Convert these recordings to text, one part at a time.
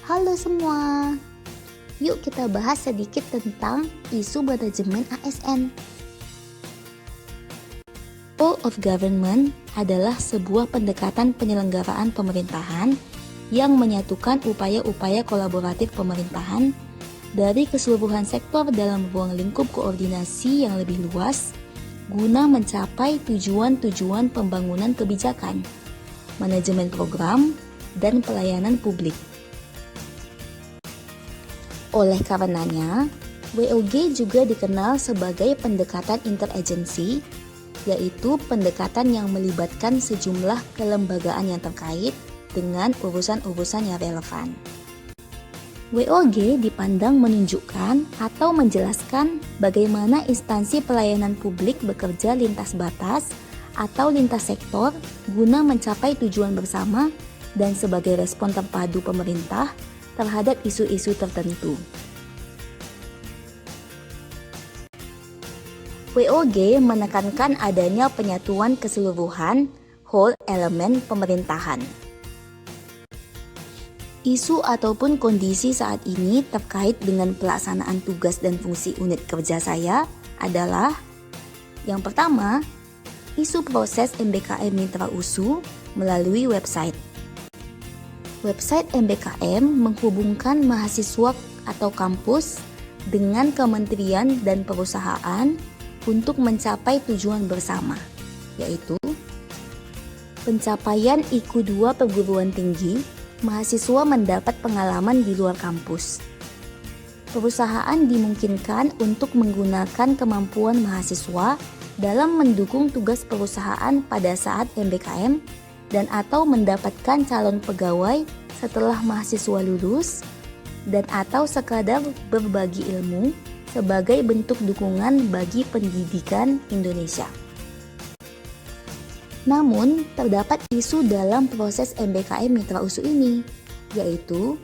Halo semua, yuk kita bahas sedikit tentang isu manajemen ASN. Whole of Government adalah sebuah pendekatan penyelenggaraan pemerintahan yang menyatukan upaya-upaya kolaboratif pemerintahan dari keseluruhan sektor dalam ruang lingkup koordinasi yang lebih luas guna mencapai tujuan-tujuan pembangunan kebijakan, manajemen program, dan pelayanan publik. Oleh karenanya, WOG juga dikenal sebagai pendekatan interagency, yaitu pendekatan yang melibatkan sejumlah kelembagaan yang terkait dengan urusan-urusan yang relevan. WOG dipandang menunjukkan atau menjelaskan bagaimana instansi pelayanan publik bekerja lintas batas atau lintas sektor guna mencapai tujuan bersama dan sebagai respon terpadu pemerintah terhadap isu-isu tertentu. WOG menekankan adanya penyatuan keseluruhan whole elemen pemerintahan. Isu ataupun kondisi saat ini terkait dengan pelaksanaan tugas dan fungsi unit kerja saya adalah: yang pertama, isu proses MBKM Mitra USU melalui website. Website MBKM menghubungkan mahasiswa atau kampus dengan kementerian dan perusahaan untuk mencapai tujuan bersama, yaitu pencapaian IQ 2 perguruan tinggi, mahasiswa mendapat pengalaman di luar kampus. Perusahaan dimungkinkan untuk menggunakan kemampuan mahasiswa dalam mendukung tugas perusahaan pada saat MBKM dan atau mendapatkan calon pegawai setelah mahasiswa lulus dan atau sekadar berbagi ilmu sebagai bentuk dukungan bagi pendidikan Indonesia. Namun, terdapat isu dalam proses MBKM Mitra USU ini, yaitu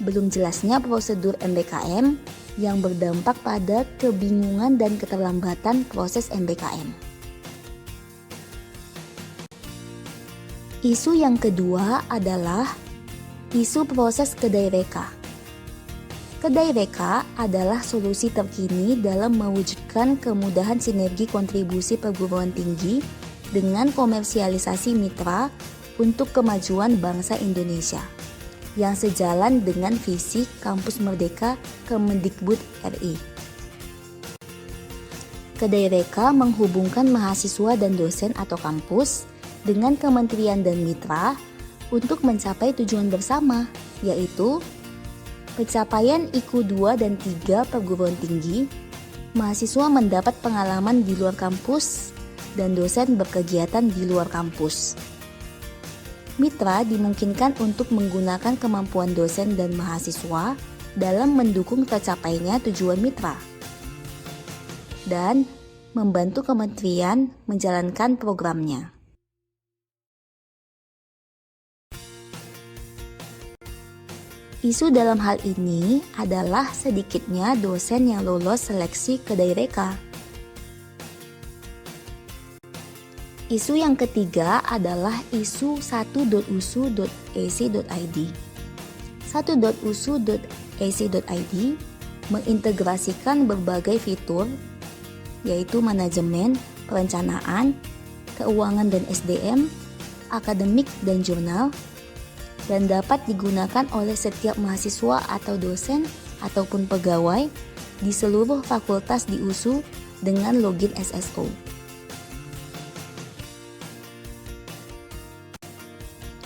belum jelasnya prosedur MBKM yang berdampak pada kebingungan dan keterlambatan proses MBKM. Isu yang kedua adalah isu proses kedai reka. Kedai reka adalah solusi terkini dalam mewujudkan kemudahan sinergi kontribusi perguruan tinggi dengan komersialisasi mitra untuk kemajuan bangsa Indonesia, yang sejalan dengan visi Kampus Merdeka Kemendikbud RI. Kedai reka menghubungkan mahasiswa dan dosen atau kampus dengan kementerian dan mitra untuk mencapai tujuan bersama, yaitu pencapaian IQ 2 dan 3 perguruan tinggi, mahasiswa mendapat pengalaman di luar kampus, dan dosen berkegiatan di luar kampus. Mitra dimungkinkan untuk menggunakan kemampuan dosen dan mahasiswa dalam mendukung tercapainya tujuan mitra dan membantu kementerian menjalankan programnya. Isu dalam hal ini adalah sedikitnya dosen yang lolos seleksi kedai reka. Isu yang ketiga adalah isu 1.usu.ac.id. 1.usu.ac.id mengintegrasikan berbagai fitur, yaitu manajemen, perencanaan, keuangan dan SDM, akademik dan jurnal, dan dapat digunakan oleh setiap mahasiswa atau dosen ataupun pegawai di seluruh fakultas di USU dengan login SSO.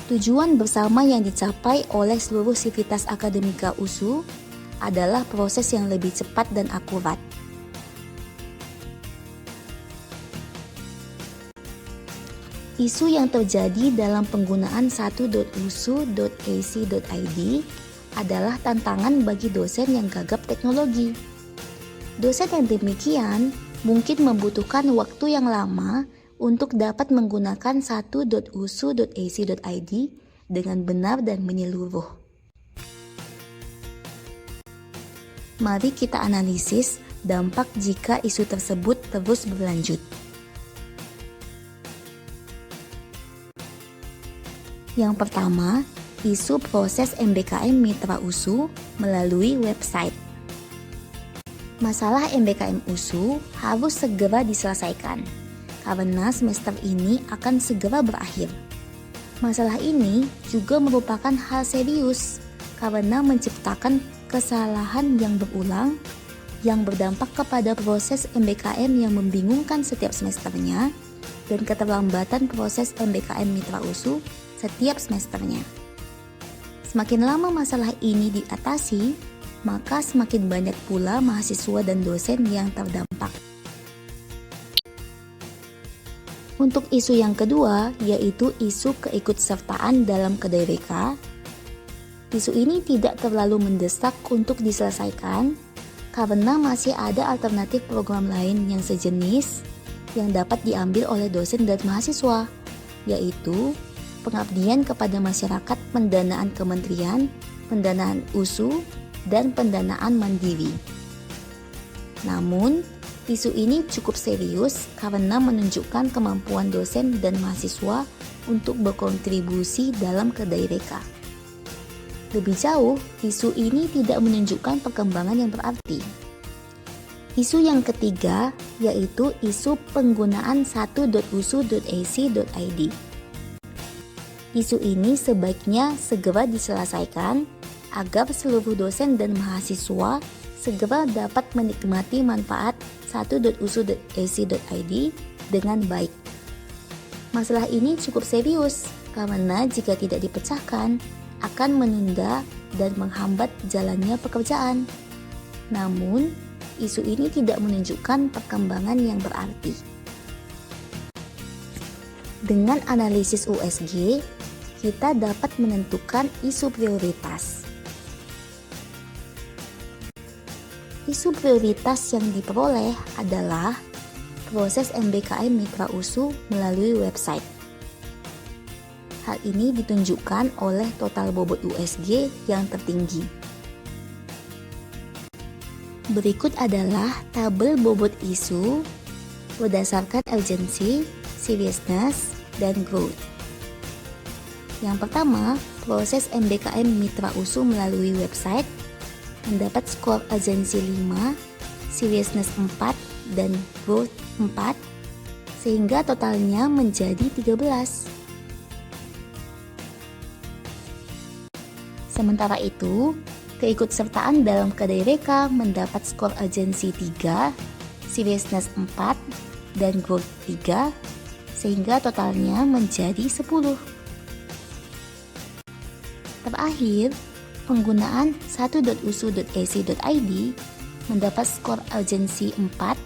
Tujuan bersama yang dicapai oleh seluruh sivitas akademika USU adalah proses yang lebih cepat dan akurat. Isu yang terjadi dalam penggunaan 1.usu.ac.id adalah tantangan bagi dosen yang gagap teknologi. Dosen yang demikian mungkin membutuhkan waktu yang lama untuk dapat menggunakan 1.usu.ac.id dengan benar dan menyeluruh. Mari kita analisis dampak jika isu tersebut terus berlanjut. Yang pertama, isu proses MBKM Mitra USU melalui website. Masalah MBKM USU harus segera diselesaikan, karena semester ini akan segera berakhir. Masalah ini juga merupakan hal serius, karena menciptakan kesalahan yang berulang, yang berdampak kepada proses MBKM yang membingungkan setiap semesternya, dan keterlambatan proses MBKM Mitra USU setiap semesternya. Semakin lama masalah ini diatasi, maka semakin banyak pula mahasiswa dan dosen yang terdampak. Untuk isu yang kedua, yaitu isu keikutsertaan dalam KDWK. Isu ini tidak terlalu mendesak untuk diselesaikan, karena masih ada alternatif program lain yang sejenis yang dapat diambil oleh dosen dan mahasiswa, yaitu pengabdian kepada masyarakat, pendanaan kementerian, pendanaan USU, dan pendanaan mandiri. Namun, isu ini cukup serius karena menunjukkan kemampuan dosen dan mahasiswa untuk berkontribusi dalam KDWK. Lebih jauh, isu ini tidak menunjukkan perkembangan yang berarti. Isu yang ketiga yaitu isu penggunaan 1.usu.ac.id. Isu ini sebaiknya segera diselesaikan agar seluruh dosen dan mahasiswa segera dapat menikmati manfaat 1.usu.ac.id dengan baik. Masalah ini cukup serius karena jika tidak dipecahkan, akan menunda dan menghambat jalannya pekerjaan. Namun, isu ini tidak menunjukkan perkembangan yang berarti. Dengan analisis USG, kita dapat menentukan isu prioritas. Isu prioritas yang diperoleh adalah proses MBKM Mitra USU melalui website. Hal ini ditunjukkan oleh total bobot USG yang tertinggi. Berikut adalah tabel bobot isu berdasarkan urgency, seriousness, dan growth. Yang pertama, proses MBKM Mitra USU melalui website mendapat skor urgency 5, seriousness 4, dan growth 4, sehingga totalnya menjadi 13. Sementara itu, keikutsertaan dalam KDWK mendapat skor urgency 3, seriousness 4, dan growth 3, sehingga totalnya menjadi 10. Terakhir, penggunaan 1.usu.ac.id mendapat skor urgency 4,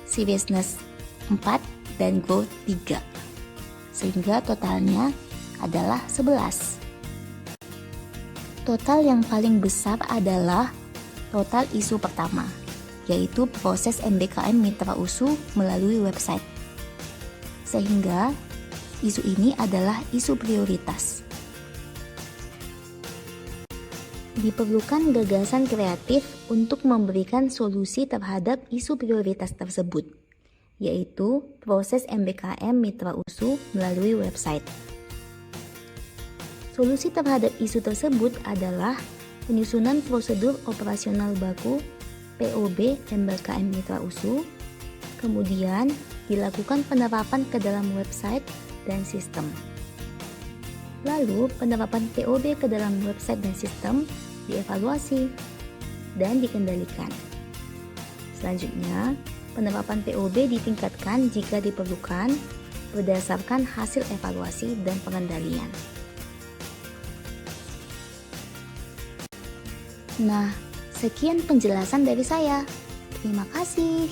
seriousness 4, dan growth 3, sehingga totalnya adalah 11. Total yang paling besar adalah total isu pertama, yaitu proses MBKM Mitra USU melalui website. Sehingga isu ini adalah isu prioritas. Diperlukan gagasan kreatif untuk memberikan solusi terhadap isu prioritas tersebut, yaitu proses MBKM Mitra USU melalui website. Solusi terhadap isu tersebut adalah penyusunan prosedur operasional baku POB MBKM Mitra USU, kemudian dilakukan penerapan ke dalam website dan sistem. Lalu penerapan POB ke dalam website dan sistem dievaluasi dan dikendalikan. Selanjutnya, penerapan POB ditingkatkan jika diperlukan berdasarkan hasil evaluasi dan pengendalian. Nah, sekian penjelasan dari saya. Terima kasih.